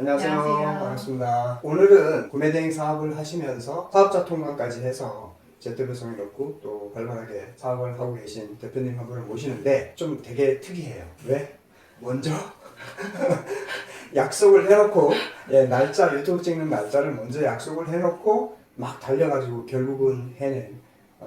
안녕하세요. 안녕하세요. 반갑습니다. 오늘은 구매대행 사업을 하시면서 사업자 통관까지 해서 재테크성이 높고 또 활발하게 사업을 하고 계신 대표님 한 분을 모시는데 좀 되게 특이해요. 왜? 먼저 약속을 해놓고 날짜 유튜브 찍는 날짜를 먼저 약속을 해놓고 막 달려가지고 결국은 해낸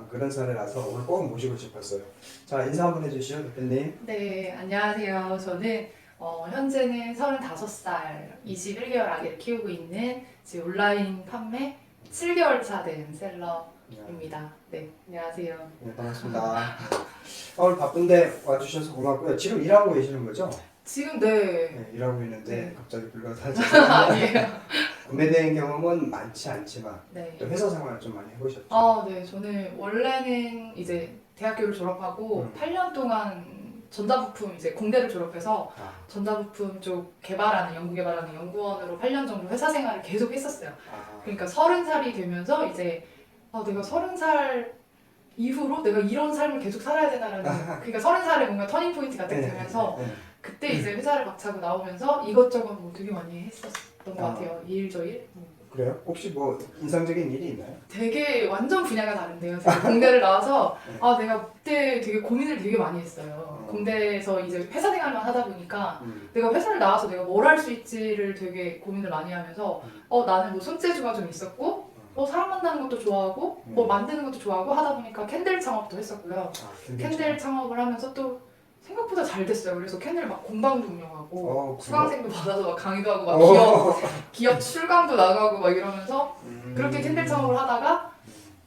그런 사례라서 오늘 꼭 모시고 싶었어요. 자, 인사 한번 해주시죠, 대표님. 네, 안녕하세요. 저는 현재는 35살, 21개월 아기를 키우고 있는 지금 온라인 판매 7개월 차 된 셀러입니다. 네, 안녕하세요. 네, 반갑습니다. 오늘 바쁜데 와주셔서 고맙고요. 지금 일하고 계시는 거죠? 지금 네, 일하고 있는데 네. 갑자기 불러서 하셔서 아니에요. 구매대행 경험은 많지 않지만 네. 또 회사 생활을 좀 많이 해보셨죠? 네, 저는 원래는 이제 대학교를 졸업하고 8년 동안 전자부품 이제 공대를 졸업해서 전자부품 쪽 개발하는 연구 개발하는 연구원으로 8년 정도 회사 생활을 계속 했었어요. 그러니까 30살이 되면서 이제 내가 30살 이후로 내가 이런 삶을 계속 살아야 되나라는 그러니까 30살에 뭔가 터닝 포인트가 딱 되면서 그때 이제 회사를 박차고 나오면서 이것저것 뭐 되게 많이 했었던 것 같아요. 일 저 일. 그래요? 혹시 뭐 인상적인 일이 있나요? 되게 완전 분야가 다른데요. 제가 공대를 나와서 내가 그때 되게 고민을 되게 많이 했어요. 공대에서 이제 회사 생활만 하다 보니까 내가 회사를 나와서 내가 뭘 할 수 있지를 되게 고민을 많이 하면서 나는 뭐 손재주가 좀 있었고 사람 만나는 것도 좋아하고 뭐 만드는 것도 좋아하고 하다 보니까 캔들 창업도 했었고요. 캔들 창업을 하면서 또 생각보다 잘 됐어요. 그래서 캔들 막 공방도 운영하고 수강생도 받아서 막 강의도 하고 막 기업 출강도 나가고 막 이러면서 그렇게 캔들 창업을 하다가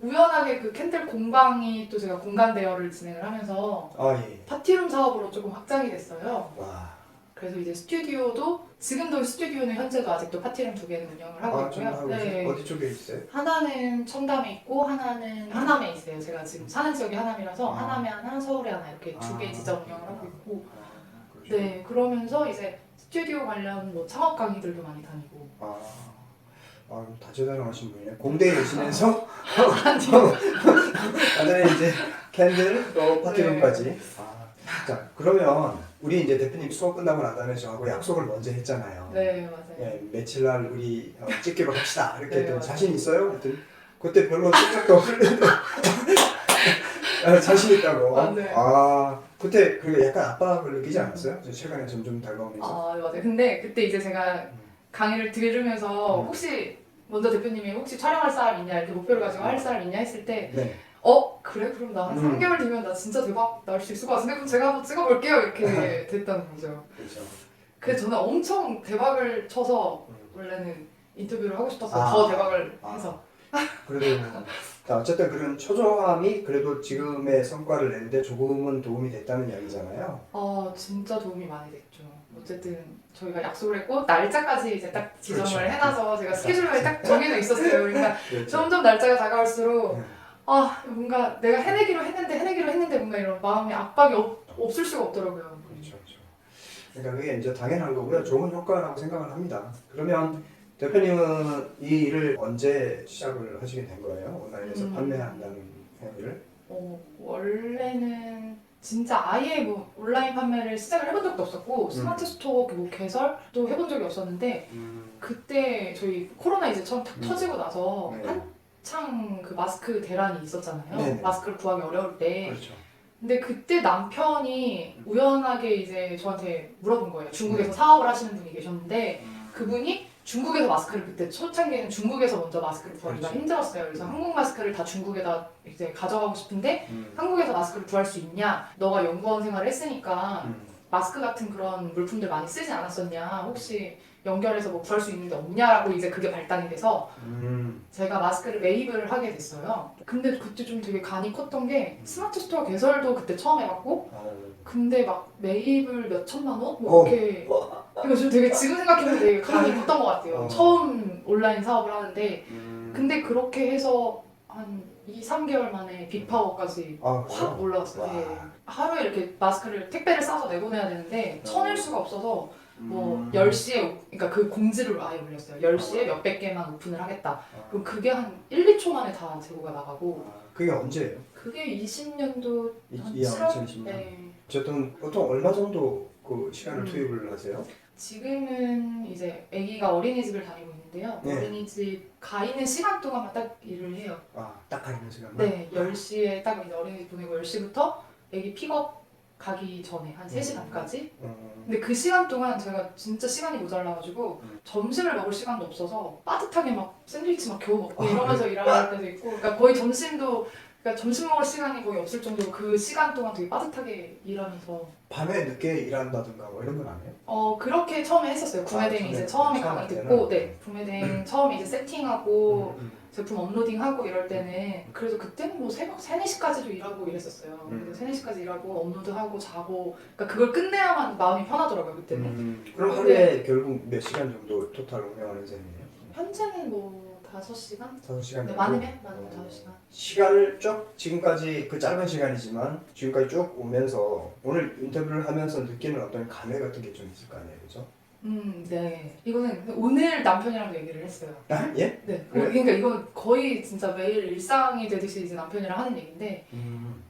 우연하게 그 캔들 공방이 또 제가 공간 대여를 진행을 하면서 예. 파티룸 사업으로 조금 확장이 됐어요. 와. 그래서 이제 스튜디오도 지금도 스튜디오는 현재도 아직도 파티룸 2개는 운영을 하고 있고요. 네. 어디 쪽에 있어요? 하나는 청담에 있고 하나는 하남에 있어요. 제가 지금 사는 지역이 하남이라서 하남에 하나, 서울에 하나 이렇게 2개 지점 운영을 하고 있고 네, 그러면서 이제 스튜디오 관련 뭐 창업 강의들도 많이 다니고 다재다능하신 분이네. 공대에 계시면서 아니요. 완전히 이제 캔들 또 파티룸까지. 자, 그러면 우리 이제 대표님 수업 끝나고 난 다음에 저하고 약속을 먼저 했잖아요. 네, 맞아요. 예, 며칠 날 우리 찍기로 합시다. 이렇게 네, 했더니 맞아요. 자신 있어요? 그랬더니 그때 별로 생각도 없는데 자신 있다고. 네. 그때 그 약간 압박을 느끼지 않았어요? 최근에 점점 다가오면서. 맞아요. 근데 그때 이제 제가 강의를 들으면서 혹시 먼저 대표님이 혹시 촬영할 사람 있냐 이렇게 목표를 가지고 할 사람 있냐 했을 때 네. 그래? 그럼 나 한 3개월 뒤면 나 진짜 대박 날 수 있을 것 같은데 그럼 제가 한번 찍어볼게요 이렇게 됐다는 거죠. 그렇죠. 그래서 저는 엄청 대박을 쳐서 원래는 인터뷰를 하고 싶어서 아. 더 대박을 해서 그래도 자, 어쨌든 그런 초조함이 그래도 지금의 성과를 내는데 조금은 도움이 됐다는 이야기잖아요. 진짜 도움이 많이 됐죠. 어쨌든 저희가 약속을 했고 날짜까지 이제 딱 지정을 그렇죠. 해놔서 제가 스케줄이 딱 정해져 있었어요. 그러니까 그렇죠. 점점 날짜가 다가올수록 뭔가 내가 해내기로 했는데 뭔가 이런 마음의 압박이 없을 수가 없더라고요. 그렇죠. 그러니까 그게 이제 당연한 거고요. 좋은 효과라고 생각을 합니다. 그러면 대표님은 이 일을 언제 시작을 하시게 된 거예요? 온라인에서 판매한다는 행위를? 원래는 진짜 아예 뭐 온라인 판매를 시작을 해본 적도 없었고 스마트 스토어 뭐 개설도 해본 적이 없었는데 그때 저희 코로나 이제 처음 탁 터지고 나서 한창 그 마스크 대란이 있었잖아요. 네네. 마스크를 구하기 어려울 때. 그렇죠. 근데 그때 남편이 우연하게 이제 저한테 물어본 거예요. 중국에서 사업을 하시는 분이 계셨는데 그분이 중국에서 마스크를 그때 초창기에는 중국에서 먼저 마스크를 구하기가 그렇죠. 힘들었어요. 그래서 한국 마스크를 다 중국에다 이제 가져가고 싶은데 한국에서 마스크를 구할 수 있냐? 너가 연구원 생활을 했으니까 마스크 같은 그런 물품들 많이 쓰지 않았었냐? 혹시 연결해서 뭐 구할 수 있는데 없냐라고 이제 그게 발단이 돼서 제가 마스크를 매입을 하게 됐어요. 근데 그때 좀 되게 간이 컸던 게 스마트 스토어 개설도 그때 처음 해봤고 근데 막 매입을 몇 천만 원? 뭐 이렇게 이거 좀 되게 지금 생각해보면 되게 간이 컸던 것 같아요. 처음 온라인 사업을 하는데 근데 그렇게 해서 한 2, 3개월 만에 빅파워까지 확 올라왔어요. 네. 하루에 이렇게 마스크를 택배를 싸서 내보내야 되는데 쳐낼 수가 없어서 뭐 10시에 그러니까 그 공지를 아예 올렸어요. 10시에 몇백 개만 오픈을 하겠다. 그럼 그게 한 1, 2초 만에 다 재고가 나가고 그게 언제예요? 그게 20년도 한 2020년. 네. 어쨌든 보통 얼마 정도 그 시간을 투입을 하세요? 지금은 이제 아기가 어린이집을 다니고 있는데요. 네. 어린이집 가 있는 시간 동안만 딱 일을 해요. 딱 가는 시간만? 네, 10시에 딱 이제 어린이집 보내고 10시부터 아기 픽업 가기 전에 한 3시 반까지. 근데 그 시간 동안 제가 진짜 시간이 모자라가지고 점심을 먹을 시간도 없어서 빠듯하게 막 샌드위치 막 겨우 먹고 이러면서 일할 때도 있고, 그러니까 거의 그러니까 점심 먹을 시간이 거의 없을 정도로 그 시간 동안 되게 빠듯하게 일하면서. 밤에 늦게 일한다든가 뭐 이런 건 안 해요? 그렇게 처음에 했었어요. 구매댕 이제 처음에 강의 듣고, 네, 구매댕 처음에 이제 세팅하고 제품 업로딩하고 이럴 때는 그래도 그때는 뭐 새벽 3, 4시까지도 일하고 이랬었어요. 그래서 3, 4시까지 일하고 업로드하고 자고, 그러니까 그걸 끝내야만 마음이 편하더라고요 그때는. 그럼 하루에 결국 몇 시간 정도 토탈 운영하는 셈이에요? 현재는 뭐 5시간? 5시간 네, 정도? 많으면 5시간. 시간을 쭉 지금까지 그 짧은 시간이지만 지금까지 쭉 오면서 오늘 인터뷰를 하면서 느끼는 어떤 감회 같은 게 좀 있을 거 아니에요, 그죠? 네. 이거는 오늘 남편이랑도 얘기를 했어요. 아, 예? 네. 그래요? 그러니까 이건 거의 진짜 매일 일상이 되듯이 이제 남편이랑 하는 얘기인데,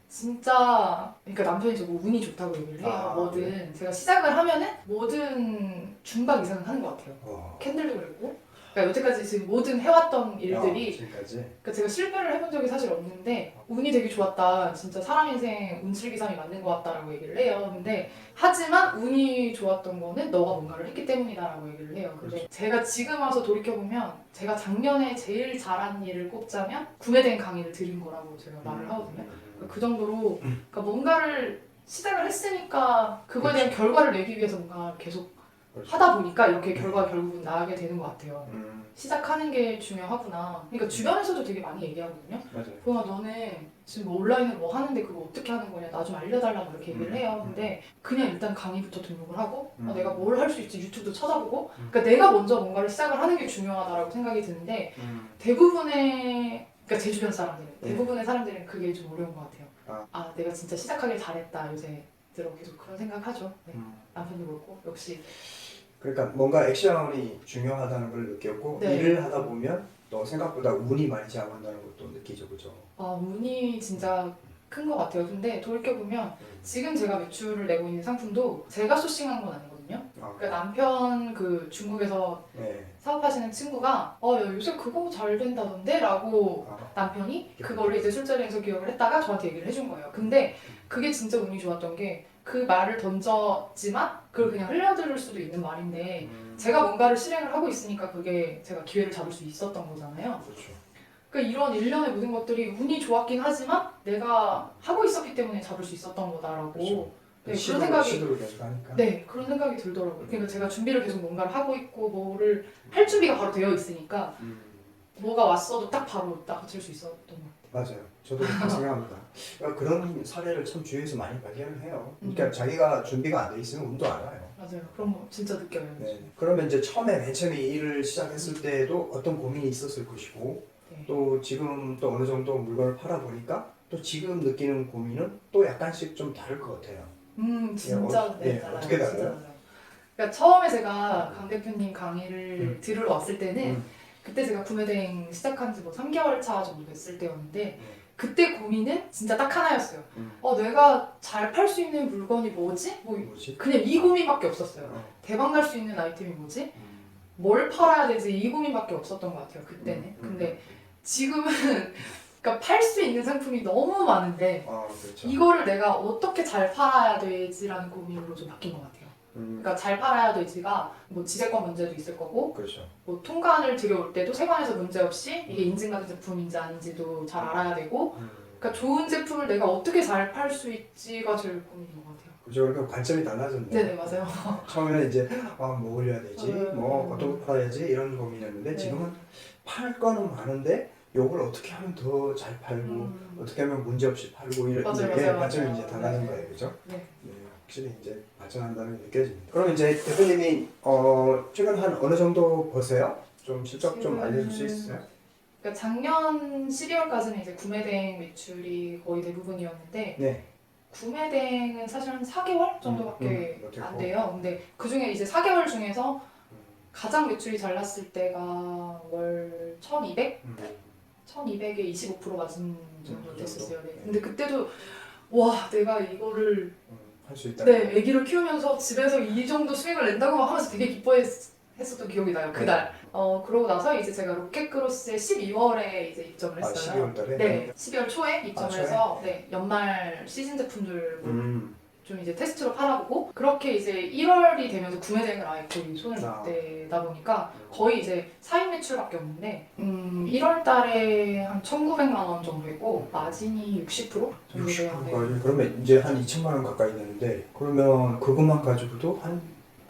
진짜 그러니까 남편이 저거 운이 좋다고 얘기를 해요. 뭐든 제가 시작을 하면은 뭐든 중박 이상은 하는 것 같아요. 캔들도 그랬고, 그러니까 여태까지 지금 모든 해왔던 일들이, 지금까지? 그러니까 제가 실패를 해본 적이 사실 없는데 운이 되게 좋았다, 진짜 사람 인생 운칠기삼이 맞는 것 같다라고 얘기를 해요. 근데 하지만 운이 좋았던 거는 너가 뭔가를 했기 때문이다라고 얘기를 해요. 근데 그렇죠. 제가 지금 와서 돌이켜보면 제가 작년에 제일 잘한 일을 꼽자면 구매된 강의를 들은 거라고 제가 말을 하거든요. 그 정도로 그러니까 뭔가를 시작을 했으니까 그거에 대한 결과를 내기 위해서 뭔가 계속 그렇죠. 하다 보니까 이렇게 결과가 결국은 나게 되는 것 같아요. 시작하는 게 중요하구나. 그러니까 주변에서도 되게 많이 얘기하거든요. 맞아요. 보아, 너는 지금 뭐 온라인으로 뭐 하는데 그거 어떻게 하는 거냐, 나 좀 알려달라고 이렇게 얘기를 해요. 근데 그냥 일단 강의부터 등록을 하고 내가 뭘 할 수 있지 유튜브도 찾아보고, 그러니까 내가 먼저 뭔가를 시작을 하는 게 중요하다라고 생각이 드는데 그러니까 제 주변 사람들은 대부분의 사람들은 그게 좀 어려운 것 같아요. 내가 진짜 시작하길 잘했다 요새 들어 계속 그런 생각하죠. 네. 남편도 그렇고 역시. 그러니까 뭔가 액션이 중요하다는 걸 느꼈고, 네. 일을 하다 보면 또 생각보다 운이 많이 작용한다는 것도 느끼죠, 그죠? 운이 진짜 큰 것 같아요. 근데 돌이켜보면 지금 제가 매출을 내고 있는 상품도 제가 소싱한 건 아니거든요. 그러니까 남편 그 중국에서 네. 사업하시는 친구가 야, 요새 그거 잘 된다던데? 라고 남편이 그거를 이제 술자리에서 기억을 했다가 저한테 얘기를 해준 거예요. 근데 그게 진짜 운이 좋았던 게 그 말을 던졌지만 그걸 그냥 흘려들을 수도 있는 말인데 제가 뭔가를 실행을 하고 있으니까 그게 제가 기회를 잡을 수 있었던 거잖아요. 그렇죠. 그러니까 이런 일련의 모든 것들이 운이 좋았긴 하지만 내가 하고 있었기 때문에 잡을 수 있었던 거다라고. 그렇죠. 네, 그런 생각이, 시도를 계속 하니까. 네, 그런 생각이 들더라고요. 그러니까 제가 준비를 계속 뭔가를 하고 있고 뭐를 할 준비가 바로 되어 있으니까 뭐가 왔어도 딱 바로 딱 맞출 수 있었던 것 같아요. 맞아요. 저도 그렇게 생각합니다. 그러니까 그런 사례를 참 주위에서 많이 발견을 해요. 그러니까 자기가 준비가 안 돼 있으면 운도 안 와요. 맞아요. 그런 거 진짜 느껴요. 네. 그러면 이제 맨 처음에 일을 시작했을 때도 어떤 고민이 있었을 것이고, 네. 또 지금 또 어느 정도 물건을 팔아 보니까 또 지금 느끼는 고민은 또 약간씩 좀 다를 것 같아요. 진짜 네, 달라요. 어떻게 진짜 달라요? 달라요. 그러니까 처음에 제가 강 대표님 강의를 들으러 왔을 때는 그때 제가 구매대행 시작한 지 뭐 3개월 차 정도 됐을 때였는데 그때 고민은 진짜 딱 하나였어요. 내가 잘 팔 수 있는 물건이 뭐지? 뭐지? 그냥 이 고민밖에 없었어요. 대박 날 수 있는 아이템이 뭐지? 뭘 팔아야 되지? 이 고민밖에 없었던 것 같아요 그때는. 근데 지금은 그러니까 팔 수 있는 상품이 너무 많은데 그렇죠. 이거를 내가 어떻게 잘 팔아야 되지라는 고민으로 좀 바뀐 것 같아요. 그러니까 잘 팔아야 되지가 뭐 지재권 문제도 있을 거고, 그렇죠. 뭐 통관을 들여올 때도 세관에서 문제 없이 이게 인증받은 제품인지 아닌지도 잘 알아야 되고, 그러니까 좋은 제품을 내가 어떻게 잘 팔 수 있지가 제일 고민인 것 같아요. 그죠. 그러니까 관점이 달라졌네요. 네네, 맞아요. 처음에는 이제 뭐 올려야 되지, 뭐 어떤 거 팔아야지 이런 고민이었는데 네. 지금은 팔 거는 많은데 요걸 어떻게 하면 더 잘 팔고 어떻게 하면 문제 없이 팔고 이런 맞아요, 이렇게 맞아요, 관점이 맞아요. 이제 달라진 네. 거예요, 그죠? 네. 확실히 이제 발전한다는 게 느껴집니다. 그럼 이제 대표님이 최근 한 어느 정도 버세요? 좀 실적 좀 알려줄 수 있어요? 그러니까 작년 12월까지는 이제 구매대행 매출이 거의 대부분이었는데 네. 구매대행은 사실 한 4개월 정도밖에 안 돼요. 근데 그 중에 이제 4개월 중에서 가장 매출이 잘 났을 때가 월 1,200? 1,200에 25% 맞은 정도 됐었어요. 네. 근데 그때도 와, 내가 이거를 할 수 있다. 네, 아기를 키우면서 집에서 이 정도 수익을 낸다고 하면서 되게 기뻐했었던 기억이 나요. 그날. 그러고 나서 이제 제가 로켓크로스에 12월에 이제 입점을 아, 했어요. 12월 달에? 네, 12월 초에 입점을 초에? 해서 네, 연말 시즌 제품들 음. 좀 이제 테스트로 팔아보고 그렇게 이제 1월이 되면서 구매 대행을 아예 거의 손을 아. 못 대다 보니까 거의 이제 사입 매출밖에 없는데 1월 달에 한 1,900만 원 정도이고 마진이 60% 정도 돼요. 60%까지 그러면 이제 한 2천만 원 가까이 되는데 그러면 그것만 가지고도 한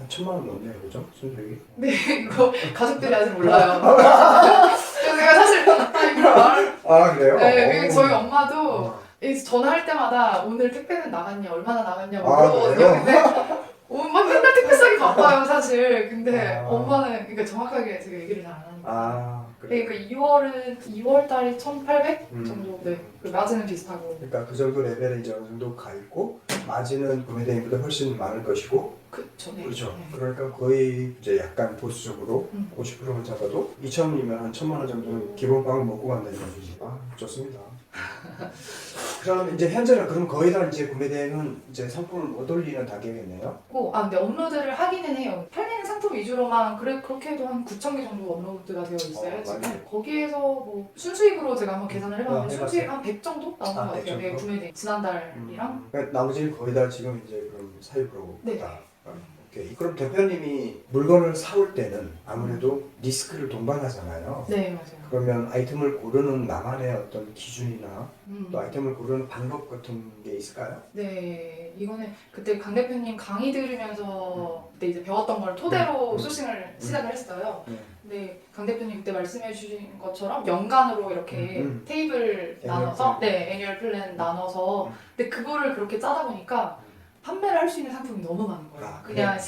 1,000만 원 넘네요, 그죠? 순수익이? 네, 이거 가족들이 아직 몰라요. 그래서 제가 사실 이걸 아 그래요? 네, 그리고 저희 오. 엄마도 어. 전화할 때마다 오늘 택배는 나갔냐, 얼마나 나갔냐 아, 물어보거든요. 그래요? 근데 엄마 맨날 택배 싸기 바빠요, 사실. 근데 아. 엄마는 그러니까 정확하게 제가 얘기를 잘 안 하니까. 아 그래. 그러니까 2월 달에 1,800 음. 정도. 네, 그 마진은 비슷하고. 그러니까 그 정도 레벨에 이제 어느 정도 가 있고 마진은 구매 대행보다 훨씬 많을 것이고 그쵸, 네. 그렇죠. 네. 그러니까 거의 이제 약간 보수적으로 50%를 잡아도 2천이면 한 1,000만 원 정도 기본빵을 먹고 간다는 얘기지. 아 좋습니다. 그럼 이제 현재는 그럼 거의 다 이제 구매 대행은 이제 상품을 못 올리는 단계겠네요. 근데 업로드를 하기는 해요. 팔리는 상품 위주로만 그렇게 해도 한 9,000개 정도 업로드가 되어 있어요. 지금 많이. 거기에서 뭐 순수익으로 제가 한번 계산을 해봤는데 해봤어요? 순수익 한 100 정도 나온 것 100 같아요. 네, 정도? 구매대 지난달이랑. 그러니까 나머지는 거의 다 지금 이제 그럼 사입으로 네. 다. 오케이. 그럼 대표님이 물건을 사올 때는 아무래도 리스크를 동반하잖아요. 네, 맞아요. 그러면 아이템을 고르는 나만의 어떤 기준이나 음. 또 아이템을 고르는 방법 같은 게 있을까요? 네, 이거는 그때 강 대표님 강의 들으면서 그때 이제 배웠던 걸 토대로 소싱을 시작을 했어요. 네. 근데 강 대표님 그때 말씀해 주신 것처럼 연간으로 이렇게 테이블 애니얼 나눠서 플랜. 네, 애니얼 플랜 나눠서 근데 그거를 그렇게 짜다 보니까 판매를 할 수 있는 상품이 너무 많은 거예요. 아, 그냥 네.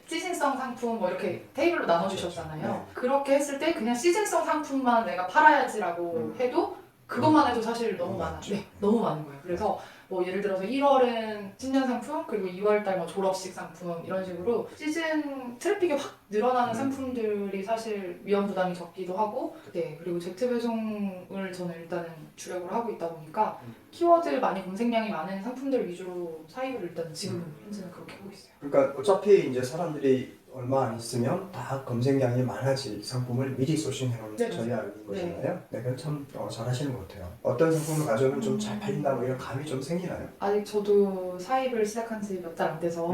시즌성 상품 뭐 이렇게 테이블로 나눠주셨잖아요. 네. 그렇게 했을 때 그냥 시즌성 상품만 내가 팔아야지라고 해도 그것만 해도 사실 너무 많아. 많죠. 네, 너무 많은 거예요. 그래서 뭐 예를 들어서 1월은 신년 상품, 그리고 2월달 뭐 졸업식 상품 이런 식으로 시즌 트래픽이 확 늘어나는 상품들이 사실 위험 부담이 적기도 하고, 네, 그리고 제트 배송을 저는 일단은 주력으로 하고 있다 보니까 키워드 많이 검색량이 많은 상품들 위주로 사입을 일단 지금은 현재는 그렇게 하고 있어요. 그러니까 어차피 이제 사람들이 얼마 안 있으면 다 검색량이 많아질 상품을 미리 소싱해 놓는 네, 전략인 거잖아요. 네, 그건 참 잘하시는 것 같아요. 어떤 상품을 가져오면 좀 잘 팔린다 뭐 이런 감이 좀 생기나요? 아직 저도 사입을 시작한 지 몇 달 안 돼서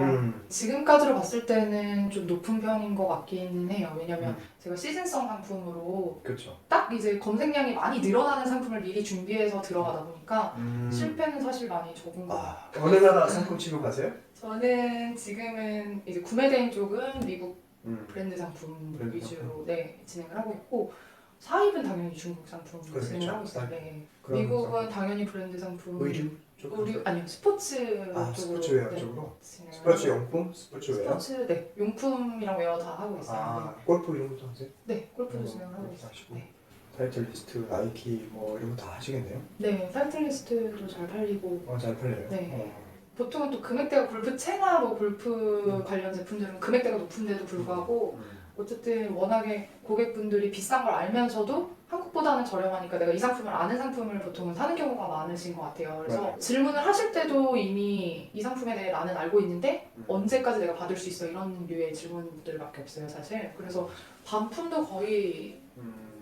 지금까지로 봤을 때는 좀 높은 편인 것 같기는 해요. 왜냐면 제가 시즌성 상품으로 그렇죠. 딱 이제 검색량이 많이 늘어나는 상품을 미리 준비해서 들어가다 보니까 실패는 사실 많이 적은 것 같아요. 어느 나라 상품 취급하세요? 저는 지금은 이제 구매 대행 쪽은 미국 브랜드 상품 브랜드 위주로 네, 진행을 하고 있고 사입은 당연히 중국 상품 그렇죠. 진행을 하고 있어요. 네. 그런 미국은 상품. 당연히 브랜드 상품 의류 쪽? 아니요 스포츠 쪽으로 스포츠웨어 네, 쪽으로? 진행을 스포츠 하고 용품? 스포츠웨어? 스포츠 네 용품이랑 웨어 다 하고 있어요. 골프 이런 것도 하세요? 네 골프도 진행을 하고 골프 있어요. 하시고. 네. 타이틀 리스트, 나이키 뭐 이런 거 다 하시겠네요? 네 타이틀리스트도 잘 팔리고 잘 팔려요? 네. 보통은 또 금액대가 골프채나 뭐 골프 관련 제품들은 금액대가 높은데도 불구하고 어쨌든 워낙에 고객분들이 비싼 걸 알면서도 한국보다는 저렴하니까 내가 이 상품을 아는 상품을 보통은 사는 경우가 많으신 것 같아요. 그래서 맞아요. 질문을 하실 때도 이미 이 상품에 대해 나는 알고 있는데 언제까지 내가 받을 수 있어 이런 류의 질문들밖에 없어요 사실. 그래서 반품도 거의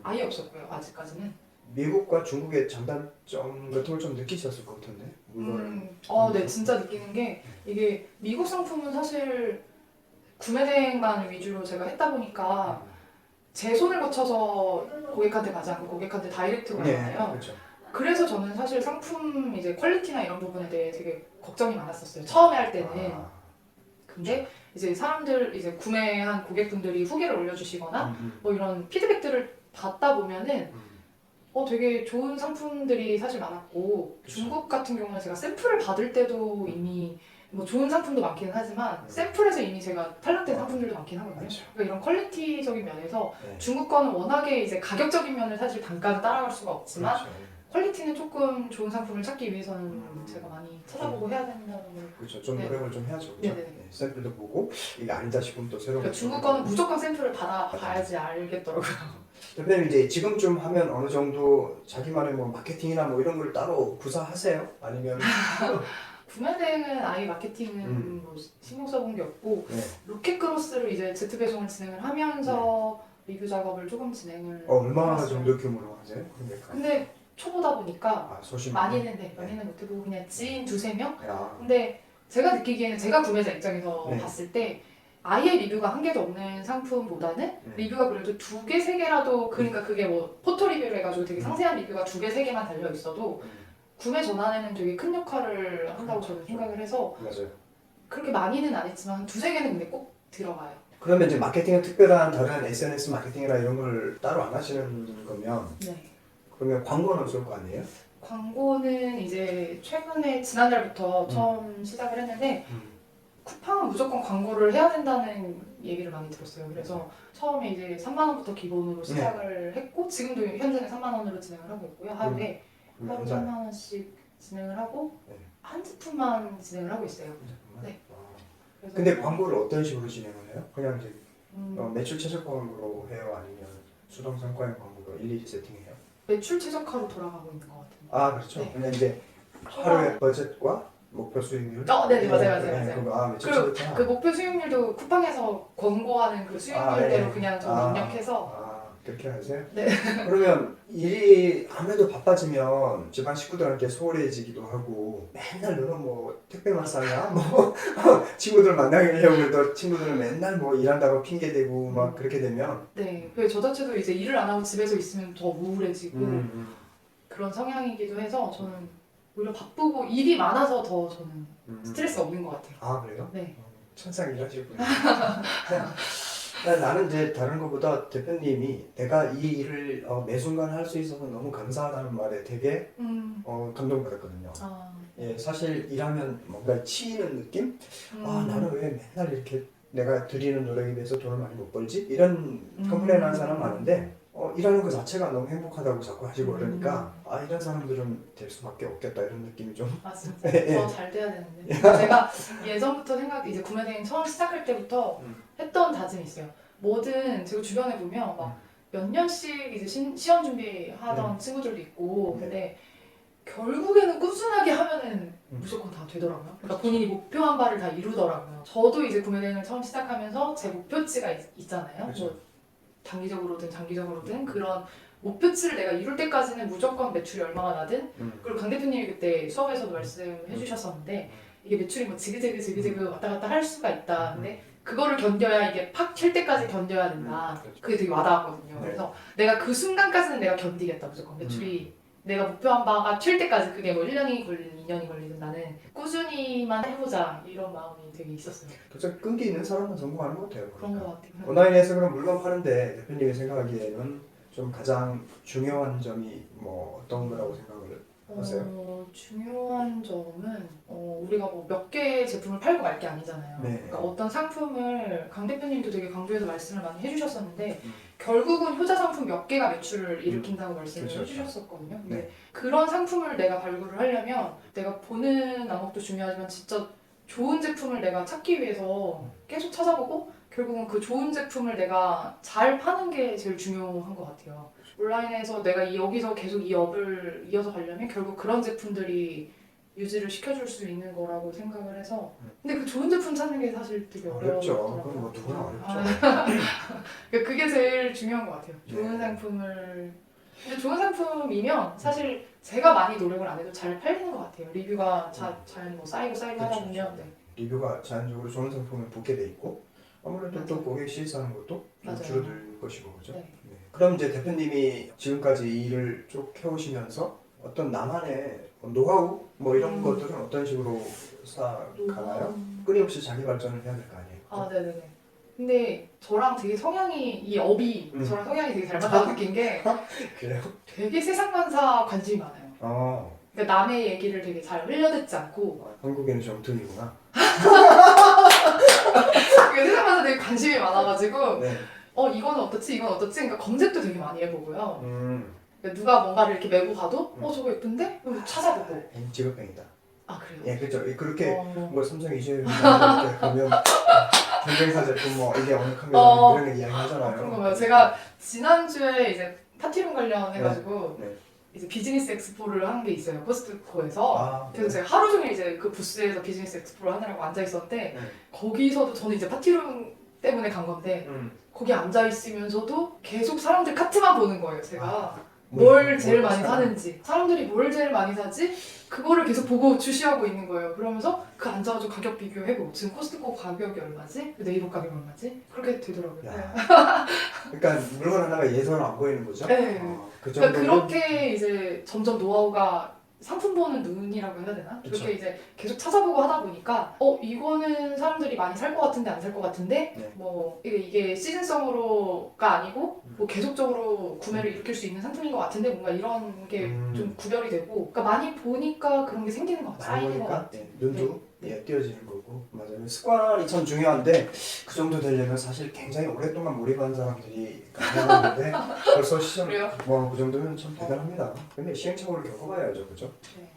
아예 없었고요 아직까지는. 미국과 중국의 장단점 같은 걸 좀 느끼셨을 것 같은데? 네, 진짜 느끼는 게 이게 미국 상품은 사실 구매 대행만 위주로 제가 했다 보니까 제 손을 거쳐서 고객한테 가지 않고 고객한테 다이렉트로 가잖아요. 그렇죠. 그래서 저는 사실 상품 이제 퀄리티나 이런 부분에 대해 되게 걱정이 많았었어요. 처음에 할 때는. 근데 이제 사람들 이제 구매한 고객분들이 후기를 올려주시거나 뭐 이런 피드백들을 받다 보면은 되게 좋은 상품들이 사실 많았고 그쵸. 중국 같은 경우는 제가 샘플을 받을 때도 이미 뭐 좋은 상품도 많기는 하지만 샘플에서 이미 제가 탈락된 상품들도 많긴 하거든요. 그렇죠. 그러니까 이런 퀄리티적인 면에서 네. 중국 거는 워낙에 이제 가격적인 면을 사실 단가는 따라갈 수가 없지만 그렇죠. 퀄리티는 조금 좋은 상품을 찾기 위해서는 제가 많이 찾아보고 해야 된다는 걸. 그렇죠. 좀 네. 노력을 좀 해야죠. 그렇죠? 네네네. 네, 샘플도 보고 이게 아니다 싶으면 또 새로운 그러니까 중국 거는 무조건 샘플을 받아봐야지 알겠더라고요. 대표님 이제 지금쯤 하면 어느 정도 자기만의 뭐 마케팅이나 뭐 이런 걸 따로 구사하세요? 아니면 구매 대행은 아예 마케팅은 뭐 신경 써본 게 없고 네. 로켓크로스를 이제 제트 배송을 진행을 하면서 리뷰 작업을 조금 진행을 얼마나 해봤어요. 정도 규모로 하세요? 근데 초보다 보니까 아, 소심. 많이는 못해보고 그냥 지인 두세 명? 야. 근데 제가 느끼기에는 제가 구매자 입장에서 네. 봤을 때 아예 리뷰가 한 개도 없는 상품보다는 리뷰가 그래도 두 개, 세 개라도 그러니까 그게 뭐 포토 리뷰를 해가지고 되게 상세한 리뷰가 두 개, 세 개만 달려 있어도 구매 전환에는 되게 큰 역할을 한다고 저는 생각을 해서 맞아요. 그렇게 많이는 안 했지만 두세 개는 근데 꼭 들어가요. 그러면 이제 마케팅은 특별한 다른 SNS 마케팅이나 이런 걸 따로 안 하시는 거면 네. 그러면 광고는 없을 거 아니에요? 광고는 이제 최근에 지난달부터 처음 시작을 했는데 쿠팡은 무조건 광고를 해야 된다는 얘기를 많이 들었어요. 그래서 처음에 이제 3만 원부터 기본으로 시작을 했고 지금도 현재는 3만 원으로 진행을 하고 있고요. 하루에 3만 원씩 진행을 하고 네. 한 제품만 진행을 하고 있어요. 네. 그래서 근데 광고를 어떤 식으로 진행을 해요? 그냥 이제 매출 최저 광고로 해요? 아니면 수동 성과형 광고로 일일이 세팅해요? 매출 최저가로 돌아가고 있는 것 같아요. 아 그렇죠. 네. 그냥 이제 하루의 버젯과 목표 수익률. 네, 맞아요. 그거 매출 그리고 최저가. 그 목표 수익률도 쿠팡에서 권고하는 그 수익률대로 네. 그냥 좀 입력해서 그렇게 하세요? 네. 그러면 일이 아무래도 바빠지면 집안 식구들한테 소홀해지기도 하고 맨날 너는 뭐 택배만 싸냐? 뭐 친구들 만나려고 해도 친구들은 맨날 뭐 일한다고 핑계대고 막 그렇게 되면 네, 저 자체도 이제 일을 안 하고 집에서 있으면 더 우울해지고 그런 성향이기도 해서 저는 오히려 바쁘고 일이 많아서 더 저는 스트레스가 없는 것 같아요. 아 그래요? 네. 천상 일하시군요. 나는 이제 다른 것보다 대표님이 내가 이 일을 매 순간 할 수 있어서 너무 감사하다는 말에 되게 감동받았거든요. 예, 사실 일하면 뭔가 치이는 느낌? 나는 왜 맨날 이렇게 내가 드리는 노력에 비해서 돈을 많이 못 벌지? 이런 컴플레인 하는 사람 많은데 일하는 것 자체가 너무 행복하다고 자꾸 하시고 그러니까 이런 사람들은 될 수밖에 없겠다 이런 느낌이 좀 맞습니다. 더 잘 돼야 되는데 제가 예전부터 이제 구매 대행 처음 시작할 때부터 했던 다짐이 있어요. 뭐든 제가 주변에 보면 막 몇 년씩 이제 시험 준비하던 친구들도 있고 근데 결국에는 꾸준하게 하면은 무조건 다 되더라고요. 그러니까 본인이 목표한 바를 다 이루더라고요. 저도 이제 구매 대행을 처음 시작하면서 제 목표치가 있잖아요. 그렇죠. 뭐 단기적으로든 장기적으로든 그런 목표치를 내가 이룰 때까지는 무조건 매출이 얼마가 나든 그리고 강 대표님이 그때 수업에서도 말씀해 주셨었는데 이게 매출이 뭐 지그재그 왔다 갔다 할 수가 있다. 근데 그거를 견뎌야 이게 팍 튈 때까지 견뎌야 된다. 그게 되게 와닿았거든요. 그래서 내가 그 순간까지는 내가 견디겠다 무조건 매출이 내가 목표한 바가 튈 때까지 그게 뭐 1년이 걸리든 2년이 걸리든 나는 꾸준히만 해보자 이런 마음이 되게 있었어요. 그래서 끈기 있는 사람은 성공하는 것 같아요. 그런 것 같아요. 온라인에서 그럼 물건 파는데 대표님이 생각하기에는 좀 가장 중요한 점이 뭐 어떤 거라고 생각을 하세요? 중요한 점은 우리가 뭐 몇 개의 제품을 팔고 말 게 아니잖아요. 네. 그러니까 어떤 상품을 강 대표님도 되게 강조해서 말씀을 많이 해주셨었는데 결국은 효자 상품 몇 개가 매출을 일으킨다고 말씀을 그렇죠. 해주셨었거든요. 근데 네. 그런 상품을 내가 발굴을 하려면 내가 보는 안목도 중요하지만 진짜 좋은 제품을 내가 찾기 위해서 계속 찾아보고 결국은 그 좋은 제품을 내가 잘 파는 게 제일 중요한 것 같아요. 온라인에서 내가 여기서 계속 이 업을 이어서 가려면 결국 그런 제품들이 유지를 시켜줄 수 있는 거라고 생각을 해서 근데 그 좋은 제품 찾는 게 사실 되게 어렵죠. 어려워요. 그건 뭐 누구나 어렵죠. 그러니까 그게 제일 중요한 것 같아요. 좋은 네. 상품을 근데 좋은 상품이면 사실 제가 많이 노력을 안 해도 잘 팔리는 것 같아요. 리뷰가 잘 뭐 쌓이고 하다 그렇죠. 보면 네. 리뷰가 자연적으로 좋은 상품을 붙게 돼 있고 아무래도 또 고객 실수하는 것도 좀 맞아요. 줄어들 것이고 그죠? 네. 네. 그럼 이제 대표님이 지금까지 이 일을 쭉 해오시면서 어떤 나만의 노하우 뭐 이런 것들은 어떤 식으로 쌓아가나요? 끊임없이 자기 발전을 해야 될 거 아니에요? 네네네. 근데 저랑 되게 성향이 이 업이 저랑 성향이 되게 잘 맞다고 느낀 게 그래요? 되게 세상만사 관심이 많아요. 그러니까 남의 얘기를 되게 잘 흘려듣지 않고 한국에는 좀 등이구나. 그러니까 세상만사 되게 관심이 많아가지고 네. 이거는 어떻지 이건 어떻지 그러니까 검색도 되게 많이 해보고요. 음. 그러니까 누가 뭔가를 이렇게 메고 가도 저거 예쁜데? 그럼 찾아보고 직업병이다. 그래요? 예, 그렇죠. 그렇게 어. 뭐 삼성 이슈에 가면 경쟁사 제품 뭐 이게 어느 카메라 이런 이야기 하잖아요. 그런 거요. 제가 지난주에 이제 파티룸 관련해가지고 네. 이제 비즈니스 엑스포를 한 게 있어요. 코스트코에서. 아, 그래서 제가 하루 종일 이제 그 부스에서 비즈니스 엑스포를 하느라고 앉아 있었는데 네. 거기서도 저는 이제 파티룸 때문에 간 건데 거기 앉아 있으면서도 계속 사람들 카트만 보는 거예요. 제가 뭘 제일 많이 사는지, 사람들이 뭘 제일 많이 사지, 그거를 계속 보고 주시하고 있는 거예요. 그러면서 그 앉아가지고 가격 비교해보고 지금 코스트코 가격이 얼마지? 네이버 가격이 얼마지? 그렇게 되더라고요. 야. 그러니까 물건 하나가 예전 안 보이는 거죠? 네. 그 그러니까 정도면 그렇게 이제 점점 노하우가 상품 보는 눈이라고 해야 되나? 그쵸. 그렇게 이제 계속 찾아보고 하다 보니까 이거는 사람들이 많이 살 것 같은데 안 살 것 같은데 네. 뭐 이게 시즌성으로가 아니고 뭐 계속적으로 구매를 일으킬 수 있는 상품인 것 같은데 뭔가 이런 게 좀 구별이 되고 그러니까 많이 보니까 그런 게 생기는 것 같아요. 많이 쌓이는 것 보니까 같아요. 눈도 띄어지는 거고 맞아요. 습관이 참 중요한데 그 정도 되려면 사실 굉장히 오랫동안 몰입한 사람들이 가능한데 벌써 시작 그래요? 뭐그 정도면 참 대단합니다. 근데 시행착오를 겪어봐야죠, 그죠? 네.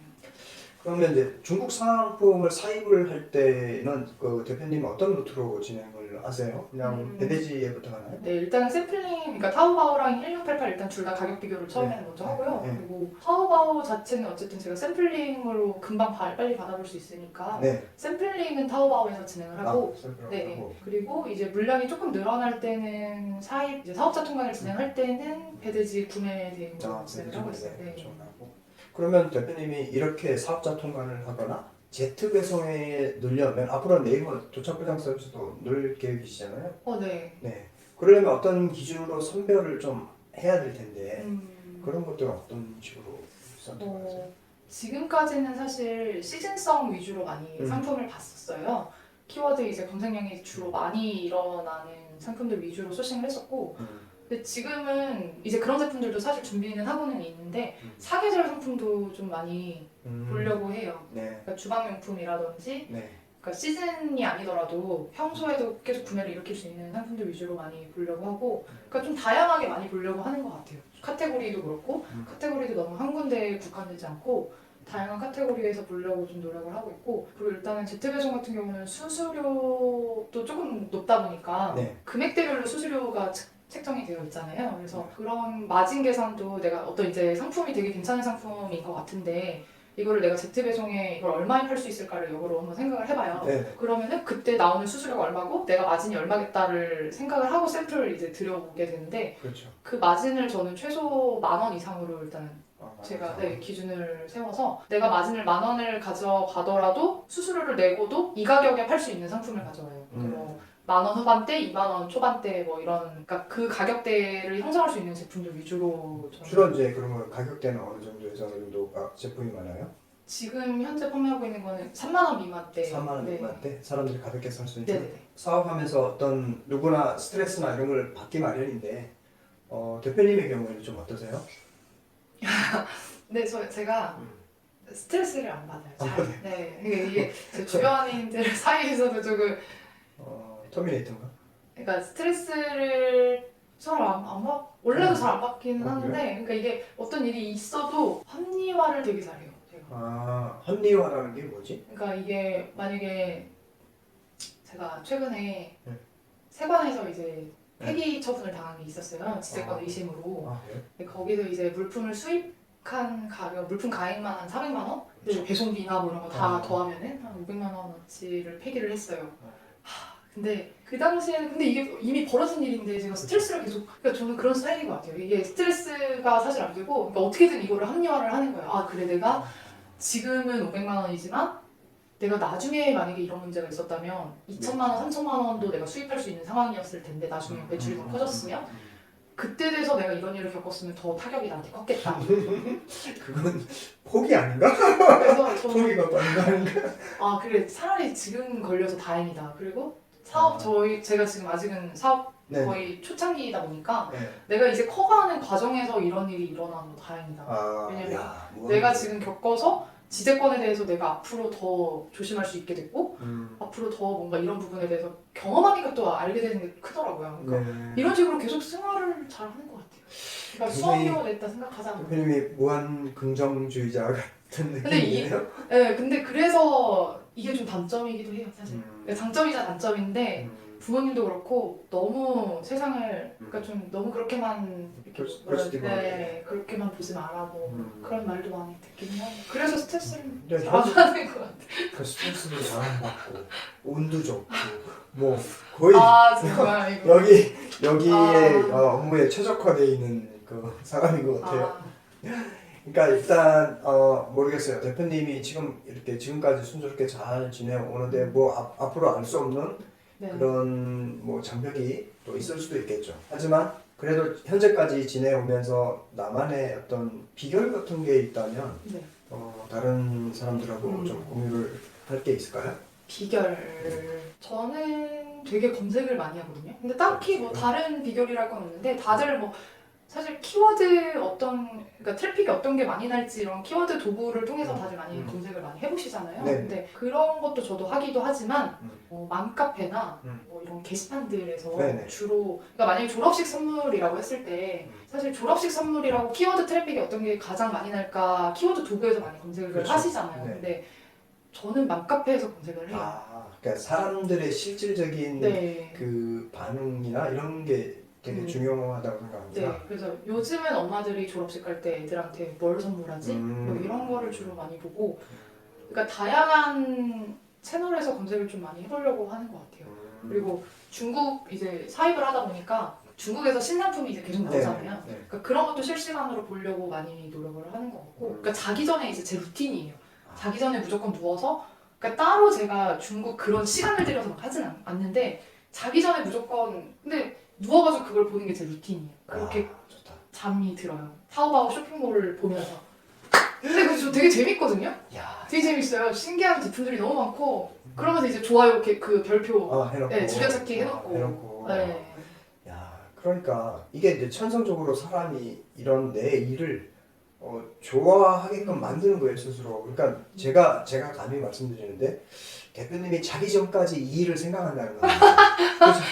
그러면 이제 중국 상품을 사입을 할 때는 그 대표님 어떤 루트로 진행을 하세요? 그냥 배대지에부터 가나요? 네, 일단 샘플링, 그러니까 타오바오랑 1688 일단 둘 다 가격 비교를 처음에는 먼저 하고요. 네. 그리고 타오바오 자체는 어쨌든 제가 샘플링으로 금방 빨리 받아볼 수 있으니까 네. 샘플링은 타오바오에서 진행을 하고 네. 네. 그리고 이제 물량이 조금 늘어날 때는 사입, 이제 사업자 통관을 진행할 때는 배대지 구매 대행으로 진행을 하고 있어요. 네. 그러면 대표님이 이렇게 사업자 통관을 하거나 제트 배송에 넣으려면 앞으로 네이버 도착 배송 서비스도 넣을 계획이시잖아요. 네. 네. 그러려면 어떤 기준으로 선별을 좀 해야 될 텐데 그런 것들은 어떤 식으로 선택하세요? 지금까지는 사실 시즌성 위주로 많이 상품을 봤었어요. 키워드 이제 검색량이 주로 많이 일어나는 상품들 위주로 소싱을 했었고 근데 지금은 이제 그런 제품들도 사실 준비는 하고는 있는데 사계절 상품도 좀 많이 보려고 해요. 네. 그러니까 주방용품이라든지 네. 그러니까 시즌이 아니더라도 평소에도 계속 구매를 일으킬 수 있는 상품들 위주로 많이 보려고 하고 그러니까 좀 다양하게 많이 보려고 하는 것 같아요. 카테고리도 그렇고 카테고리도 너무 한 군데에 국한되지 않고 다양한 카테고리에서 보려고 좀 노력을 하고 있고 그리고 일단은 제트배송 같은 경우는 수수료도 조금 높다 보니까 네. 금액대별로 수수료가 책정이 되어 있잖아요. 그래서 그런 마진 계산도 내가 어떤 이제 상품이 되게 괜찮은 상품인 것 같은데 이거를 내가 제트배송에 이걸 얼마에 팔 수 있을까를 역으로 한번 생각을 해봐요. 네. 그러면은 그때 나오는 수수료가 얼마고 내가 마진이 얼마겠다를 생각을 하고 샘플을 이제 들여보게 되는데 그렇죠. 그 마진을 저는 최소 10,000원 이상으로 일단 제가 맞아요. 기준을 세워서 내가 마진을 10,000원을 가져가더라도 수수료를 내고도 이 가격에 팔 수 있는 상품을 가져와요. 뭐 10,000원 후반대, 20,000원 초반대 뭐 이런 그러니까 그 가격대를 형성할 수 있는 제품들 위주로 저는 주로 이제 그러면 가격대는 어느 정도에서 어느 정도가 제품이 많아요? 지금 현재 판매하고 있는 거는 30,000원 미만대 3만 원 네. 미만대 사람들이 가볍게 살 수 있는 네네네. 사업하면서 어떤 누구나 스트레스나 이런 걸 받기 마련인데 대표님의 경우에는 좀 어떠세요? 네, 제가 스트레스를 안 받아요. 잘. 안 받아요? 네, 이게 제 주변인들 사이에서도 조금 터미네이터인가? 그러니까 스트레스를 잘 안 받, 원래도 잘 안 받기는 아, 하는데, 그러니까 이게 어떤 일이 있어도 합리화를 되게 잘해요. 제가. 합리화라는 게 뭐지? 그러니까 이게 만약에 제가 최근에 네. 세관에서 이제 폐기 처분을 당한 게 있었어요. 지재권 의심으로. 네. 근데 거기서 이제 물품을 수입한 가격, 물품 가액만 한 400만 원? 그리고 배송비나 뭐 이런 거 다 더하면은 한 500만 원어치를 폐기를 했어요. 근데 그 당시에는 근데 이게 이미 벌어진 일인데 제가 스트레스를 계속 그러니까 저는 그런 스타일인 것 같아요. 이게 스트레스가 사실 안 되고 그러니까 어떻게든 이거를 합리화를 하는 거예요. 아 그래 내가 지금은 500만 원이지만 내가 나중에 만약에 이런 문제가 있었다면 2천만 원, 3천만 원도 내가 수입할 수 있는 상황이었을 텐데 나중에 매출이 더 커졌으면 그때 돼서 내가 이런 일을 겪었으면 더 타격이 나한테 컸겠다. 그건 포기 아닌가? 그래서 저는 포기가 빠른 거 아닌가? 아 그래 차라리 지금 걸려서 다행이다. 그리고 사업 제가 지금 아직은 사업 네. 거의 초창기이다 보니까 네. 내가 이제 커가는 과정에서 이런 일이 일어나면 다행이다. 왜냐면 내가 지금 겪어서 지재권에 대해서 내가 앞으로 더 조심할 수 있게 됐고 앞으로 더 뭔가 이런 부분에 대해서 경험하니까 또 알게 되는 게 크더라고요. 그러니까 이런 식으로 계속 생활을 잘 하는 것 같아요. 그러니까 수업료가 냈다 생각하지 않고. 대표님이 무한 긍정주의자 같은 근데 느낌이에요? 네, 근데 그래서 이게 좀 단점이기도 해요, 사실. 장점이자 단점인데 부모님도 그렇고 너무 세상을 그러니까 좀 너무 그렇게만 이렇게 그럴 수도 있고. 네, 그렇게만 보지 말라고 그런 말도 많이 듣긴 해요. 그래서 스트레스를 네, 받아야 것 같아요. 그 스트레스도 사랑받고 운도 좋고 뭐 거의 아 정말 이거 여기에 업무에 최적화되어 있는 그 사람인 것 같아요. 그러니까 일단 모르겠어요. 대표님이 지금 이렇게 지금까지 순조롭게 잘 지내오는데 뭐 앞으로 알 수 없는 네. 그런 뭐 장벽이 또 있을 수도 있겠죠. 하지만 그래도 현재까지 지내오면서 나만의 어떤 비결 같은 게 있다면 네. 다른 사람들하고 좀 공유를 할 게 있을까요? 비결 저는 되게 검색을 많이 하거든요. 근데 딱히 뭐 다른 비결이랄 건 없는데 다들 뭐 사실 키워드 그러니까 트래픽이 어떤 게 많이 날지 이런 키워드 도구를 통해서 다들 많이 검색을 많이 해보시잖아요. 네. 근데 그런 것도 저도 하기도 하지만 맘카페나 뭐 이런 게시판들에서 네네. 주로 그러니까 만약에 졸업식 선물이라고 했을 때 사실 졸업식 선물이라고 키워드 트래픽이 어떤 게 가장 많이 날까 키워드 도구에서 많이 검색을 그렇죠. 하시잖아요. 네. 근데 저는 맘카페에서 검색을 해요. 그러니까 사람들의 실질적인 네. 그 반응이나 이런 게 되게 중요하다고 생각합니다. 네, 그래서 요즘은 엄마들이 졸업식 갈 때 애들한테 뭘 선물하지? 뭐 이런 거를 주로 많이 보고 그러니까 다양한 채널에서 검색을 좀 많이 해보려고 하는 것 같아요. 그리고 중국 이제 사입을 하다 보니까 중국에서 신상품이 이제 계속 나오잖아요. 네. 그러니까 그런 것도 실시간으로 보려고 많이 노력을 하는 것 같고 그러니까 자기 전에 이제 제 루틴이에요. 자기 전에 무조건 누워서 그러니까 따로 제가 중국 그런 시간을 들여서 막 하진 않는데 자기 전에 무조건 근데 누워가지고 그걸 보는 게 제 루틴이에요. 그렇게 좋다. 잠이 들어요. 타오바오 쇼핑몰을 보면서. 근데 그거 저 되게 재밌거든요? 야. 되게 재밌어요. 신기한 제품들이 너무 많고 그러면서 이제 좋아요 이렇게 그 별표 해놓고. 네, 주변찾기 해놓고. 네. 야, 그러니까 이게 이제 천성적으로 사람이 이런 내 일을 좋아하게끔 만드는 거예요 스스로. 그러니까 제가 감히 말씀드리는데 대표님이 자기 전까지 이 일을 생각한다는 거예요.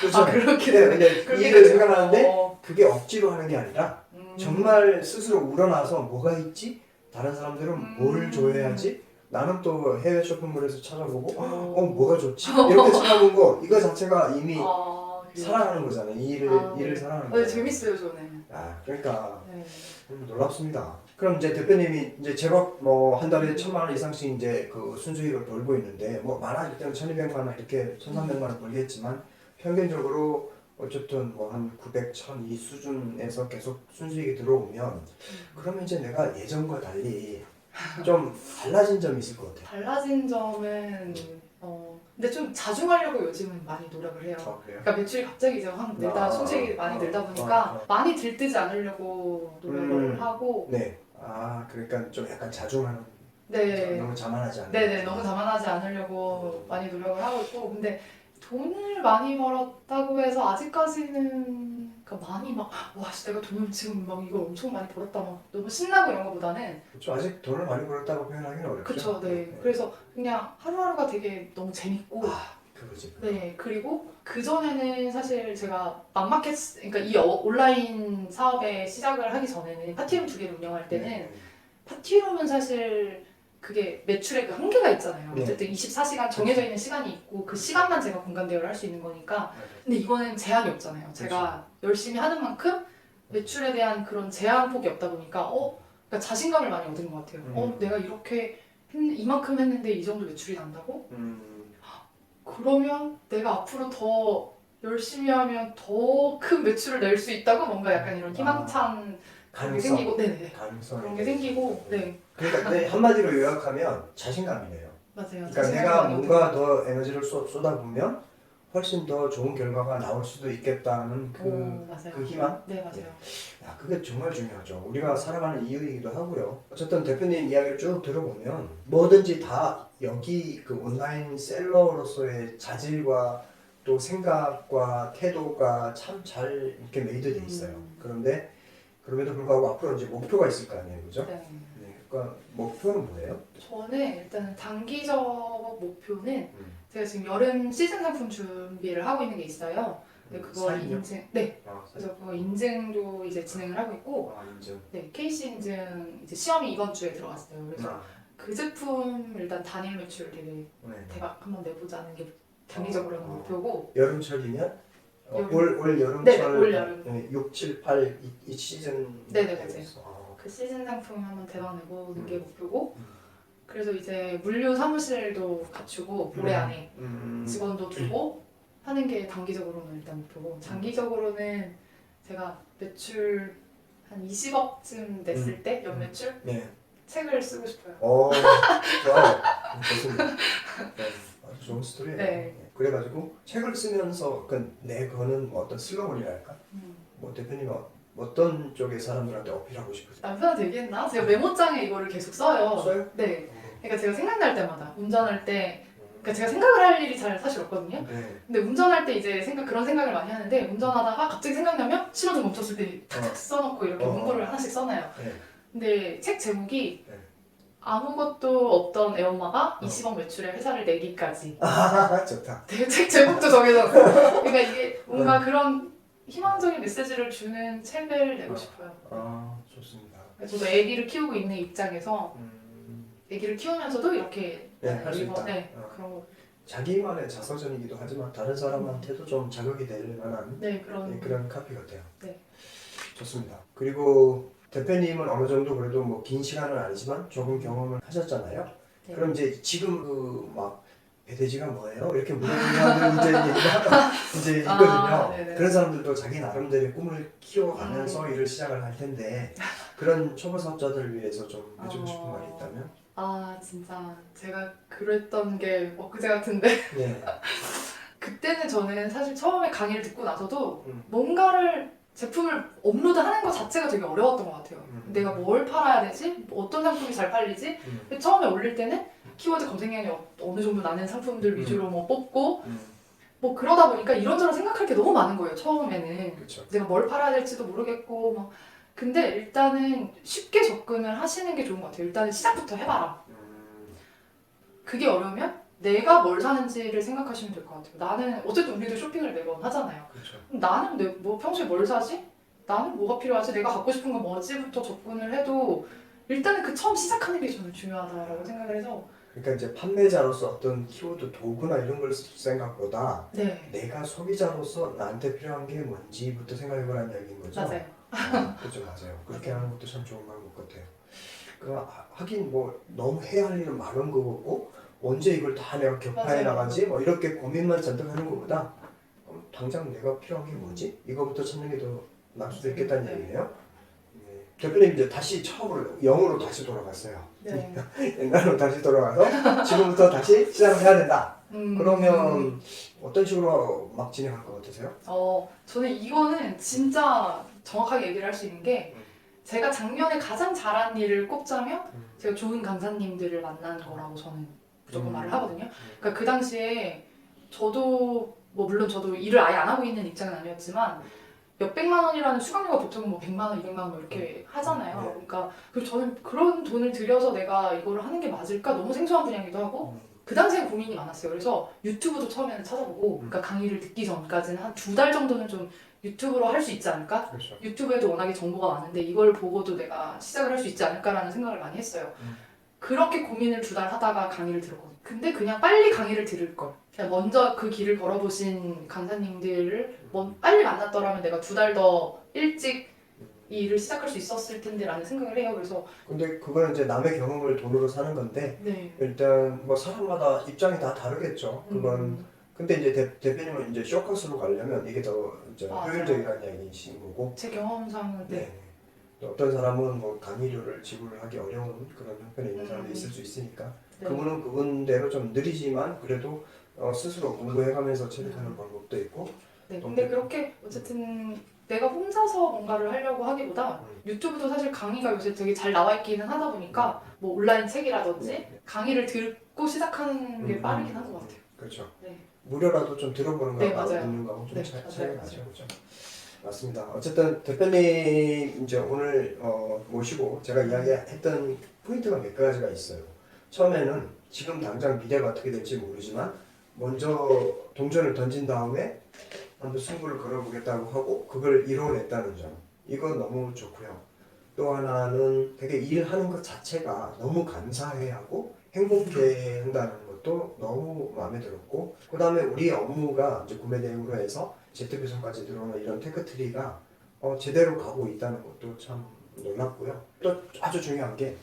그렇죠. 그렇게 네, 근데 이 일을 생각하는데 어. 그게 억지로 하는 게 아니라 정말 스스로 우러나서 뭐가 있지? 다른 사람들은 뭘 좋아해야지? 나는 또 해외 쇼핑몰에서 찾아보고 뭐가 좋지? 이렇게 찾아본 거 이거 자체가 이미 사랑하는 거잖아요. 이 일을 사랑하는 거예요. 네, 재밌어요 저는. 그러니까 네. 놀랍습니다. 그럼 이제 대표님이 이제 제법 뭐 한 달에 1,000만 원 이상씩 이제 그 순수익을 벌고 있는데 뭐 많아질 때는 1,200만 원 이렇게 1,300만 원 벌겠지만 평균적으로 어쨌든 뭐 한 900, 1,000 이 수준에서 계속 순수익이 들어오면 그러면 이제 내가 예전과 달리 좀 달라진 점이 있을 것 같아요. 달라진 점은 근데 좀 자중하려고 요즘은 많이 노력을 해요. 그래요? 그러니까 매출이 갑자기 이제 확 늘다 순수익이 많이 늘다 보니까 많이 들뜨지 않으려고 노력을 하고 네. 그러니까 좀 약간 자중하는. 네. 너무 자만하지 않아요. 네네 너무 자만하지 않으려고 많이 노력을 하고 있고 근데 돈을 많이 벌었다고 해서 아직까지는 그러니까 많이 막 와 내가 돈을 지금 막 이거 엄청 많이 벌었다 막 너무 신나고 이런 거보다는 그렇죠. 아직 돈을 많이 벌었다고 표현하기는 어렵죠. 그쵸 네 그래서 그냥 하루하루가 되게 너무 재밌고 그거지. 네 그리고 그 전에는 사실 제가 맘마켓 그러니까 이 온라인 사업에 시작을 하기 전에는 파티룸 2개를 운영할 때는 파티룸은 사실 그게 매출에 그 한계가 있잖아요. 네. 어쨌든 24시간 정해져 있는 시간이 있고 그 시간만 제가 공간 대여를 할 수 있는 거니까 근데 이거는 제한이 없잖아요. 제가 열심히 하는 만큼 매출에 대한 그런 제한폭이 없다 보니까 그러니까 자신감을 많이 얻은 것 같아요. 내가 이렇게 이만큼 했는데 이 정도 매출이 난다고? 그러면 내가 앞으로 더 열심히 하면 더 큰 매출을 낼 수 있다고 뭔가 약간 이런 희망찬 그런 게 생기고 네네 그런 게 생기고 네 그러니까 한마디로 요약하면 자신감이네요. 맞아요. 그러니까 내가 뭔가 더 에너지를 쏟아보면 훨씬 더 좋은 결과가 나올 수도 있겠다는 그 희망? 네 맞아요. 야, 그게 정말 중요하죠. 우리가 살아가는 이유이기도 하고요. 어쨌든 대표님 이야기를 쭉 들어보면 뭐든지 다 여기 그 온라인 셀러로서의 자질과 또 생각과 태도가 참 잘 이렇게 메이드돼 있어요. 그런데 그럼에도 불구하고 앞으로 이제 목표가 있을 거 아니에요, 그죠? 네. 그러니까 목표는 뭐예요? 저는 일단 단기적 목표는 제가 지금 여름 시즌 상품 준비를 하고 있는 게 있어요. 근데 그거 인증, 네. 그래서 그거 인증도 이제 진행을 하고 있고, 인증. 네, KC 인증 이제 시험이 이번 주에 들어갔어요. 그래서 그 제품 일단 단일 매출 되게 대박 한번 내보자는 게 단기적으로는 목표고. 여름철이면 여름. 올 여름철 네, 올 여름. 6, 7, 8 이 시즌. 네네 맞아요. 그 시즌 상품 한번 대박내보는 게 목표고. 그래서 이제 물류 사무실도 갖추고 올해 안에 직원도 두고 하는 게 단기적으로는 일단 목표고, 장기적으로는 제가 매출 한 20억쯤 냈을 때 연매출 네. 책을 쓰고 싶어요. 좋아요. 좋습니다. 네, 아주 좋은 스토리예요. 네. 그래가지고 책을 쓰면서 내 거는 뭐 어떤 슬로건이랄까? 뭐 대표님은 어떤 쪽의 사람들한테 어필하고 싶으세요? 남편한테 얘기했나? 제가 메모장에 이거를 계속 써요. 써요? 네. 그러니까 제가 생각날 때마다 운전할 때, 그러니까 제가 생각을 할 일이 잘 사실 없거든요. 네. 근데 운전할 때 이제 그런 생각을 많이 하는데, 운전하다가 갑자기 생각나면 신호등 멈췄을 때 탁탁 써놓고 이렇게 문구를 하나씩 써놔요. 네. 근데 책 제목이 네. 아무것도 없던 애엄마가 20억 매출의 회사를 내기까지. 좋다. 책 제목도 정해서. 그러니까 이게 뭔가 그런 희망적인 메시지를 주는 책을 내고 싶어요. 좋습니다. 저도 아기를 키우고 있는 입장에서 아기를 키우면서도 이렇게 할 수 있다. 네, 그런 거. 자기만의 자서전이기도 하지만 다른 사람한테도 좀 자극이 될 만한 네, 그런 그런 카피 같아요. 네. 좋습니다. 그리고 대표님은 어느 정도 그래도 뭐 긴 시간은 아니지만 조금 경험을 하셨잖아요. 네. 그럼 이제 지금 막 배돼지가 뭐예요? 이렇게 물어보는 사람들 이제 얘기하다 이제 있거든요. 네네. 그런 사람들도 자기 나름대로의 꿈을 키워가면서 일을 시작을 할 텐데 그런 초보 사업자들을 위해서 좀 해주고 싶은 말이 있다면? 진짜 제가 그랬던 게 엊그제 같은데 네. 그때는 저는 사실 처음에 강의를 듣고 나서도 음. 뭔가를 제품을 업로드하는 것 자체가 되게 어려웠던 것 같아요. 내가 뭘 팔아야 되지? 어떤 상품이 잘 팔리지? 근데 처음에 올릴 때는 키워드 검색량이 어느 정도 나는 상품들 위주로 뭐 뽑고 뭐 그러다 보니까 이런저런 생각할 게 너무 많은 거예요. 처음에는 그렇죠. 내가 뭘 팔아야 될지도 모르겠고 막. 근데 일단은 쉽게 접근을 하시는 게 좋은 것 같아요. 일단은 시작부터 해봐라. 그게 어려우면 내가 뭘 사는지를 생각하시면 될 것 같아요. 나는 어쨌든 우리도 쇼핑을 매번 하잖아요. 그렇죠. 그럼 나는 뭐 평소에 뭘 사지? 나는 뭐가 필요하지? 내가 갖고 싶은 건 뭐지?부터 접근을 해도 일단은 그 처음 시작하는 게 저는 중요하다고 생각을 해서. 그러니까 이제 판매자로서 어떤 키워드 도구나 이런 걸 쓸 생각보다 네. 내가 소비자로서 나한테 필요한 게 뭔지부터 생각해보라는 얘기인 거죠? 맞아요. 그렇죠, 맞아요. 그렇게 하는 것도 참 좋은 방법 같아요. 하긴 뭐 너무 해야 할 일은 많은 거고 언제 이걸 다 내가 격파해 맞아요. 나가지? 뭐 이렇게 고민만 잔뜩 하는 것보다 당장 내가 필요한 게 뭐지? 이거부터 찾는 게 더 나을 수도 있겠다는 네. 얘기네요. 네. 대표님 이제 다시 처음으로 0으로 다시 돌아갔어요. 네. 옛날로 다시 돌아가서 지금부터 다시 시작을 해야 된다. 그러면 어떤 식으로 막 진행할 것 같으세요? 저는 이거는 진짜 정확하게 얘기를 할 수 있는 게 제가 작년에 가장 잘한 일을 꼽자면 제가 좋은 강사님들을 만난 거라고 저는 무조건 말을 하거든요. 그러니까 그 당시에 저도 뭐 물론 저도 일을 아예 안 하고 있는 입장은 아니었지만 몇백만 원이라는 수강료가 보통 뭐 100만 원, 200만 원 뭐 이렇게 하잖아요. 네. 그러니까 저는 그런 돈을 들여서 내가 이거를 하는 게 맞을까 너무 생소한 분야이기도 하고 그 당시엔 고민이 많았어요. 그래서 유튜브도 처음에는 찾아보고 그러니까 강의를 듣기 전까지는 한 2달 정도는 좀 유튜브로 할 수 있지 않을까? 그렇죠. 유튜브에도 워낙에 정보가 많은데 이걸 보고도 내가 시작을 할 수 있지 않을까라는 생각을 많이 했어요. 그렇게 고민을 2달 하다가 강의를 들었거든요. 근데 그냥 빨리 강의를 들을 걸. 그냥 먼저 그 길을 걸어보신 강사님들을 빨리 만났더라면 내가 2달 더 일찍 이 일을 시작할 수 있었을 텐데 라는 생각을 해요. 그래서 근데 그거는 이제 남의 경험을 돈으로 사는 건데 네. 일단 뭐 사람마다 입장이 다 다르겠죠. 그건 근데 이제 대표님은 이제 쇼커스로 가려면 이게 더 이제 효율적이라는 얘기신 거고. 제 경험상은 네. 또 어떤 사람은 뭐 강의료를 지불하기 어려운 그런 형편에 있는 사람도 있을 수 있으니까 그분은 그분대로 좀 느리지만 그래도 스스로 공부해가면서 체득하는 방법도 있고. 네. 근데 그렇게 어쨌든 내가 혼자서 뭔가를 하려고 하기보다 유튜브도 사실 강의가 요새 되게 잘 나와 있기는 하다 보니까 뭐 온라인 책이라든지 강의를 듣고 시작하는 게 빠르긴 한 것 같아요. 그렇죠. 네. 무료라도 좀 들어보는 네, 거하고 맞아요. 듣는 거하고 좀 네, 차이가 맞아요. 나죠. 그렇죠. 맞습니다. 어쨌든 대표님 이제 오늘 모시고 제가 이야기했던 포인트가 몇 가지가 있어요. 처음에는 지금 당장 미래가 어떻게 될지 모르지만 먼저 동전을 던진 다음에 한번 승부를 걸어보겠다고 하고 그걸 이뤄냈다는 점. 이건 너무 좋고요. 또 하나는 되게 일하는 것 자체가 너무 감사해하고 행복해 한다는 것 것도 너무 마음에 들었고, 그 다음에 우리 업무가 이제 구매 대행으로 해서 제트 배송까지 들어오는 이런 테크트리가 제대로 가고 있다는 것도 참 놀랍고요. 또 아주 중요한 게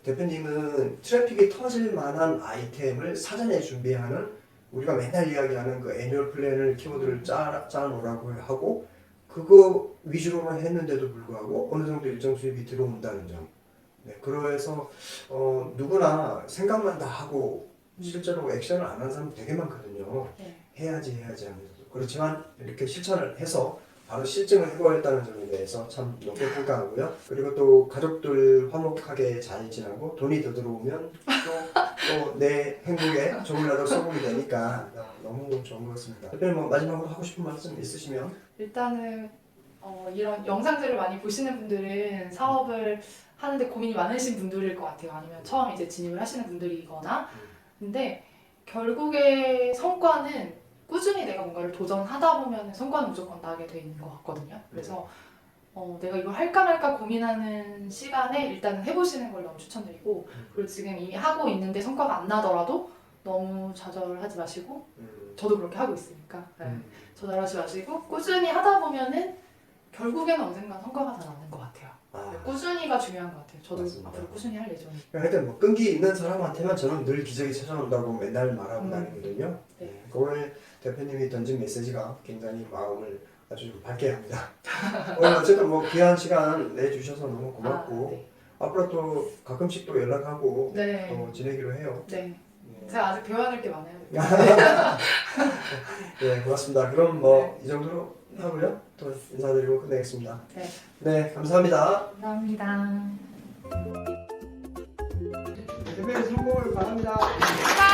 대표님은 트래픽이 터질 만한 아이템을 사전에 준비하는, 우리가 맨날 이야기하는 그 애뉴얼 플랜을 키워드를 짜놓으라고 하고 그거 위주로만 했는데도 불구하고 어느 정도 일정 수입이 들어온다는 점. 네, 그래서 누구나 생각만 다 하고 실제로 액션을 안 하는 사람 되게 많거든요. 네. 해야지 하면서도. 그렇지만 이렇게 실천을 해서 바로 실증을 해보았다는 점에 대해서 참 높게 평가하고요. 그리고 또 가족들 화목하게 잘 지나고 돈이 더 들어오면 또 내 행복에 조금이라도 소금이 되니까 너무 좋은 것 같습니다. 대표님 뭐 마지막으로 하고 싶은 말씀 있으시면? 일단은 이런 영상들을 많이 보시는 분들은 사업을 하는데 고민이 많으신 분들일 것 같아요. 아니면 처음 이제 진입을 하시는 분들이거나. 근데 결국에 성과는 꾸준히 내가 뭔가를 도전하다 보면 성과는 무조건 나게 돼 있는 것 같거든요. 그래서 내가 이걸 할까 말까 고민하는 시간에 일단은 해보시는 걸 너무 추천드리고, 그리고 지금 이미 하고 있는데 성과가 안 나더라도 너무 좌절하지 마시고, 저도 그렇게 하고 있으니까 좌절하지 마시고 꾸준히 하다 보면은 결국에는 언젠가 성과가 다 나는 것 같아요. 꾸준히가 중요한 것 같아요. 저도 맞습니다. 앞으로 꾸준히 할 예정이에요. 하여튼 뭐 끈기 있는 사람한테만 저는 늘 기적이 찾아온다고 맨날 말하고 다니거든요. 네. 오늘 대표님이 던진 메시지가 굉장히 마음을 아주 좀 밝게 합니다. 오늘 어쨌든 뭐 귀한 시간 내주셔서 너무 고맙고 네. 앞으로 또 가끔씩 또 연락하고 네. 또 지내기로 해요. 네. 네. 제가 아직 배워야 될 게 많아요. 네, 고맙습니다. 그럼 뭐 이 정도로 하고요. 또 인사드리고 끝내겠습니다. 네. 네, 감사합니다. 감사합니다. 대표님 성공을 바랍니다. 감사합니다.